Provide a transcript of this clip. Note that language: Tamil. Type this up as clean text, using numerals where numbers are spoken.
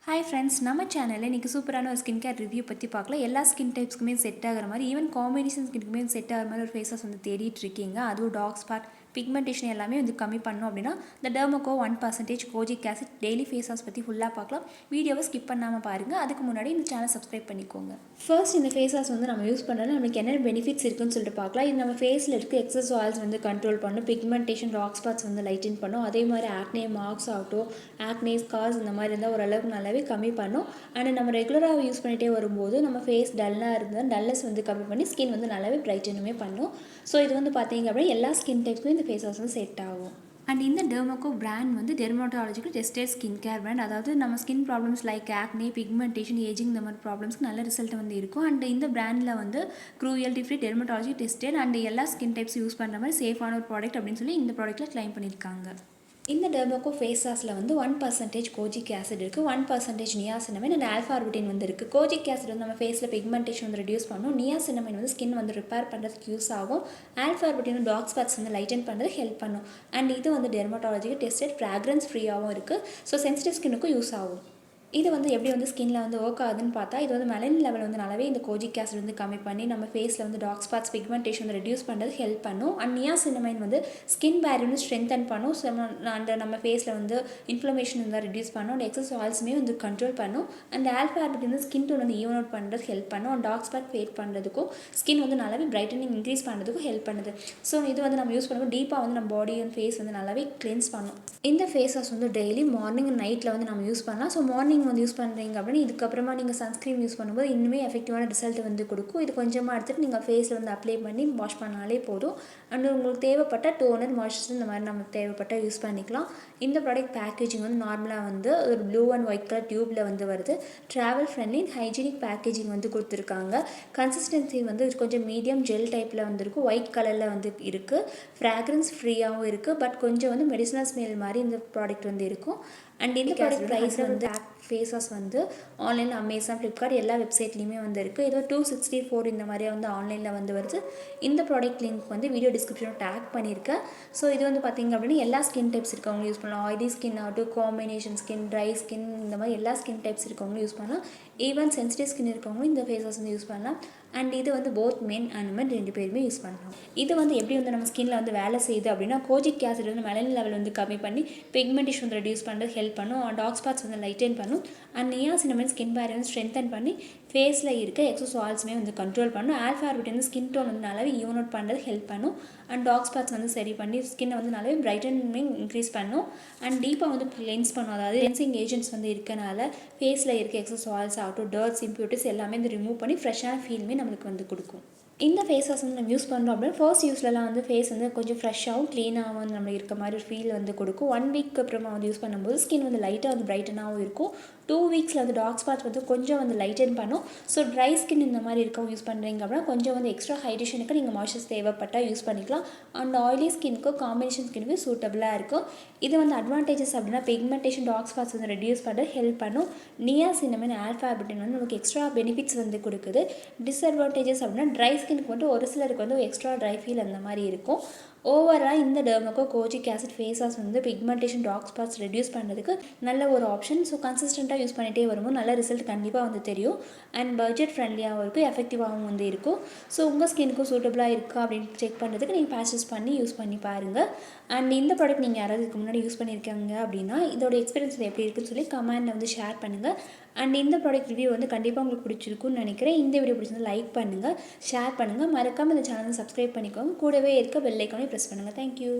Hi friends, நம்ம சேனல்ல இன்னைக்கு சூப்பரான ஒரு ஸ்கின் கேர் ரிவ்யூ பத்தி பார்க்கலாம். எல்லா ஸ்கின் டைப்ஸ்க்குமே செட் ஆகுற மாதிரி ஈவன் காம்பினேஷன் ஸ்கின்க்குமே செட் ஆகுற மாதிரி ஒரு ஃபேஸஸ் வந்து தேடிட்டு இருக்கீங்க. அதுவும் டார்க் ஸ்பாட் பிக்மெண்டேஷன் எல்லாமே வந்து கம்மி பண்ணணும் அப்படின்னா இந்த Derma Co 1% Kojic Acid daily face wash பற்றி ஃபுல்லாக பார்க்கலாம். வீடியோவை ஸ்கிப் பண்ணாமல் பாருங்கள். அதுக்கு முன்னாடி இந்த சேனல் சப்ஸ்கிரைப் பண்ணிக்கோங்க. ஃபர்ஸ்ட் இந்த ஃபேஸ் வாஷ் வந்து நம்ம யூஸ் பண்ணுறது நமக்கு என்ன பெனிஃபிட்ஸ் இருக்குன்னு சொல்லிட்டு பார்க்கலாம். இது நம்ம ஃபேஸில் இருக்க எக்ஸஸ் ஆயில்ஸ் வந்து கண்ட்ரோல் பண்ணும், பிக்மெண்டேஷன் டார்க் ஸ்பாட்ஸ் வந்து லைட்டன் பண்ணும், அதே மாதிரி ஆக்னே மார்க்ஸ் ஆகட்டும், ஆக்னே ஸ்கார்ஸ் இந்த மாதிரி இருந்தால் ஓரளவுக்கு நல்லாவே கம்மி பண்ணும். அண்ட் நம்ம ரெகுலராக யூஸ் பண்ணிகிட்டே வரும்போது நம்ம ஃபேஸ் டல்லாக இருந்தால் டல்னஸ் வந்து கம்மி பண்ணி ஸ்கின் வந்து நல்லாவே பிரைட்டனுமே பண்ணும். ஸோ இது வந்து பார்த்தீங்க அப்படின்னா எல்லா ஸ்கின் டைப்ஸ்க்கும் இந்த ஃபேஸ் வாஷ் வந்து செட் ஆகும். அண்ட் இந்த Derma Co பிராண்ட் வந்து dermatological tested skin care brand. அதாவது நம்ம skin problems like acne, pigmentation, ageing இந்த மாதிரி ப்ராப்ளம்ஸ்க்கு நல்ல ரிசல்ட் வந்து இருக்கும். அண்ட் இந்த பிராண்டில் வந்து cruelty free dermatology tested and எல்லா ஸ்கின் டைப்ஸ் யூஸ் பண்ணுற மாதிரி சேஃபான ஒரு ப்ராடக்ட் அப்படின்னு சொல்லி இந்த ப்ராடக்ட்டில் கிளைம் பண்ணியிருக்காங்க. இந்த Derma Co ஃபேஸ் வாஷில் வந்து 1% Kojic Acid இருக்குது, 1% Niacinamide அண்ட் Alpha Arbutin வந்து இருக்குது. Kojic Acid வந்து நம்ம ஃபேஸில் பிக்மெண்டேஷன் வந்து ரெடியூஸ் பண்ணும், Niacinamide வந்து ஸ்கின் வந்து ரிப்பேர் பண்ணுறதுக்கு யூஸ் ஆகும், Alpha Arbutin வந்து டார்க் ஸ்பாட்ஸ் வந்து லைட்டன் பண்ணுறது ஹெல்ப் பண்ணும். அண்ட் இது வந்து டெர்மட்டாலஜிக்கு டெஸ்டட் ஃப்ராக்ரன்ஸ் ஃப்ரீயாகவும் இருக்குது. ஸோ சென்சிட்டிவ் ஸ்கின்னுக்கும் யூஸ் ஆகும். இது வந்து எப்படி வந்து ஸ்கின்ல வந்து ஒர்க் ஆகுதுன்னு பார்த்தா இது வந்து மெலனின் லெவல் வந்து நல்லாவே இந்த Kojic Acid வந்து கம்மி பண்ணி நம்ம ஃபேஸில் வந்து டார்க் ஸ்பாட்ஸ் பிக்மெண்டேஷன் வந்து ரெடியூஸ் பண்ணுறது ஹெல்ப் பண்ணும். அண்ட் Niacinamide வந்து ஸ்கின் பேரியர் வந்து ஸ்ட்ரென்தன் பண்ணும். அண்ட் நம்ம ஃபேஸில் வந்து இன்ஃப்ளமேஷன் வந்து ரெடியூஸ் பண்ணும், அண்ட் எக்ஸஸ் ஆயில்ஸுமே வந்து கண்ட்ரோல் பண்ணும். அண்ட் Alpha Arbutin வந்து ஸ்கின் டோன் வந்து ஈவன் அவுட் பண்ணுறது ஹெல்ப் பண்ணும். அண்ட் டார்க் ஸ்பாட் ஃபேட் பண்ணுறதுக்கும் ஸ்கின் வந்து நல்லாவே பிரைட்டனிங் இன்க்ரீஸ் பண்ணுறதுக்கும் ஹெல்ப் பண்ணுது. ஸோ இது வந்து நம்ம யூஸ் பண்ணும்போது டீப்பாக வந்து நம்ம பாடி அண்ட் ஃபேஸ் வந்து நல்லாவே கிளென்ஸ் பண்ணும். இந்த ஃபேஸ் வாஷ் வந்து டெய்லி மார்னிங் அண்ட் நைட்டில் வந்து நம்ம யூஸ் பண்ணலாம். ஸோ மார்னிங் வந்து யூஸ் பண்ணுறீங்க அப்படின்னு இதுக்கப்புறமா நீங்கள் சன்ஸ்க்ரீன் யூஸ் பண்ணும்போது இன்னுமே எஃபெக்டிவான ரிசல்ட் வந்து கொடுக்கும். இது கொஞ்சமாக எடுத்துகிட்டு நீங்கள் ஃபேஸில் வந்து அப்ளை பண்ணி வாஷ் பண்ணாலே போதும். அண்ட் உங்களுக்கு தேவைப்பட்ட டோனர், மாய்ஸ்சரைசர் இந்த மாதிரி நமக்கு தேவைப்பட்ட யூஸ் பண்ணிக்கலாம். இந்த ப்ராடக்ட் பேக்கேஜிங் வந்து நார்மலாக வந்து ஒரு ப்ளூ அண்ட் ஒயிட் கலர் டியூப்பில் வந்து வருது. ட்ராவல் ஃப்ரெண்ட்லி ஹைஜீனிக் பேக்கேஜிங் வந்து கொடுத்துருக்காங்க. கன்சிஸ்டன்சி வந்து கொஞ்சம் மீடியம் ஜெல் டைப்பில் வந்துருக்கு, ஒயிட் கலரில் வந்து இருக்குது, ஃப்ராக்ரன்ஸ் ஃப்ரீயாகவும் இருக்குது. பட் கொஞ்சம் வந்து மெடிசனல் ஸ்மெல் மாதிரி இந்த ப்ராடக்ட் வந்து இருக்கும். அண்ட் இந்த ப்ராடக்ட் ப்ரைஸ் வந்து ஃபேஸ் வாஷ் வந்து ஆன்லைனில் அமேசான், ஃப்ளிப்கார்ட் எல்லா வெப்சைட்லேயுமே வந்து இருக்குது. ஏதோ 264 இந்த மாதிரியே வந்து ஆன்லைனில் வந்து வருது. இந்த ப்ராடக்ட் லிங்க் வந்து வீடியோ டிஸ்கிரிப்ஷனில் டேக் பண்ணியிருக்கேன். ஸோ இது வந்து பார்த்திங்க அப்படின்னா எல்லா ஸ்கின் டைப்ஸ் இருக்கவங்க யூஸ் பண்ணலாம். ஆயிலி ஸ்கின் ஆகட்டும், காம்பினேஷன் ஸ்கின், ட்ரை ஸ்கின் இந்த மாதிரி எல்லா ஸ்கின் டைப்ஸ் இருக்கவங்களும் யூஸ் பண்ணலாம். ஈவன் சென்சிட்டிவ் ஸ்கின் இருக்கவங்களும் இந்த ஃபேஸ் வாஷ் வந்து யூஸ் பண்ணலாம். அண்ட் இது வந்து போத் மென் அண்ட் வுமன் 2 பேருமே யூஸ் பண்ணலாம். இது வந்து எப்படி வந்து நம்ம ஸ்கின்ல வந்து வேலை செய்யுது அப்படின்னா Kojic Acid வந்து மெலனின் லெவல் வந்து கம்மி பண்ணி பிக்மெண்டேஷன் வந்து ரெடியூஸ் பண்ணுறது ஹெல்ப் பண்ணும், டார்க் ஸ்பாட்ஸ் வந்து லைட்டன் பண்ணும். அண்ட் Niacinamide ஸ்கின் பேரியர் வந்து ஸ்ட்ரென்தன் பண்ணி ஃபேஸில் இருக்க எக்ஸஸ் ஆயில்ஸுமே வந்து கண்ட்ரோல் பண்ணும். Alpha Arbutin வந்து ஸ்கின் டோன் வந்து நல்லாவே ஈவன் அவுட் பண்ணுறது ஹெல்ப் பண்ணும். அண்ட் டார்க் ஸ்பாட்ஸ் வந்து சரி பண்ணி ஸ்கின்னை வந்து நல்லாவே பிரைட்டனிங் இன்க்ரீஸ் பண்ணும். அண்ட் டீப்பாக வந்து கிளென்ஸ் பண்ணும். அதாவது கிளென்சிங் ஏஜென்ட்ஸ் வந்து இருக்கனால ஃபேஸில் இருக்க எக்ஸஸ் ஆயில்ஸ் ஆகட்டும், டர்ட்ஸ், இம்ப்யூரிட்டிஸ் எல்லாமே வந்து ரிமூவ் பண்ணி ஃப்ரெஷ்ஷான ஃபீலுமே நம்மளுக்கு வந்து கொடுக்கும். இந்த ஃபேஸ் வாஷ் வந்து நம்ம யூஸ் பண்ணுறோம் அப்படின்னா ஃபர்ஸ்ட் யூஸ்லலாம் வந்து ஃபேஸ் வந்து கொஞ்சம் ஃப்ரெஷ்ஷாகவும் க்ளீனாகவும் வந்து நம்ம இருக்க மாதிரி ஒரு ஃபீல் வந்து கொடுக்கும். 1 வீக் அப்புறமா வந்து யூஸ் பண்ணும்போது ஸ்கின் வந்து லைட்டாக வந்து பிரைட்டனாகவும் இருக்கும். 2 வீக்ஸில் வந்து டார்க் ஸ்பாட்ஸ் வந்து கொஞ்சம் வந்து லைட்டன் பண்ணும். ஸோ ட்ரை ஸ்கின் இந்த மாதிரி இருக்கவும் யூஸ் பண்ணுறீங்க அப்படின்னா கொஞ்சம் வந்து எக்ஸ்ட்ரா ஹைட்ரேஷனுக்கு நீங்கள் மாய்ஸ்சரைசர் தேவைப்பட்டால் யூஸ் பண்ணிக்கலாம். அண்ட் ஆயிலி ஸ்கின்னுக்கும் காம்பினேஷன் ஸ்கின்னுக்கு சூட்டபிளாக இருக்கும். இது வந்து அட்வான்டேஜஸ் அப்படின்னா பிக்மெண்டேஷன், டார்க் ஸ்பாட்ஸ் வந்து ரெடியூஸ் பண்ண ஹெல்ப் பண்ணும். Niacinamide, Alpha Arbutin வந்து நமக்கு எக்ஸ்ட்ரா பெனிஃபிட்ஸ் வந்து கொடுக்குது. டிஸ்அட்வான்டேஜஸ் அப்படின்னா ட்ரை ஸ்கின்னுக்கு வந்து ஒரு சிலருக்கு வந்து எக்ஸ்ட்ரா ட்ரை ஃபீல் அந்த மாதிரி இருக்கும். ஓவராலாக இந்த Derma Co Kojic Acid face wash வந்து பிக்மெண்டேஷன், டார்க் ஸ்பாட்ஸ் ரெடியூஸ் பண்ணுறதுக்கு நல்ல ஒரு ஆப்ஷன். ஸோ கன்சிஸ்டண்ட்டாக யூஸ் பண்ணிகிட்டே வரும்போது நல்ல ரிசல்ட் கண்டிப்பாக வந்து தெரியும். அண்ட் பட்ஜெட் ஃப்ரெண்ட்லியாகவும் இருக்கும், எஃபெக்டிவாகவும் வந்து இருக்கும். ஸோ உங்கள் ஸ்கின்னுக்கும் சூட்டபிளாக இருக்கா அப்படின்னு செக் பண்ணுறதுக்கு நீங்கள் பேச்சஸ் பண்ணி யூஸ் பண்ணி பாருங்கள். அண்ட் இந்த ப்ராடக்ட் நீங்கள் யாராவது இதுக்கு முன்னாடி யூஸ் பண்ணியிருக்காங்க அப்படின்னா இதோட எக்ஸ்பீரியன்ஸ் எப்படி இருக்குன்னு சொல்லி கமெண்டில் வந்து ஷேர் பண்ணுங்கள். அண்ட் இந்த ப்ராடக்ட் ரிவ்யூ வந்து கண்டிப்பாக உங்களுக்கு பிடிச்சிருக்குன்னு நினைக்கிறேன். இந்த வீடியோ பிடிச்சிருந்தா லைக் பண்ணுங்கள், ஷேர் பண்ணுங்கள், மறக்காமல் இந்த சேனலை சப்ஸ்கிரைப் பண்ணிக்கோங்க. கூடவே இருக்க பெல் ஐக்கானை ப்ரெஸ் பண்ணுங்கள். தேங்க்யூ.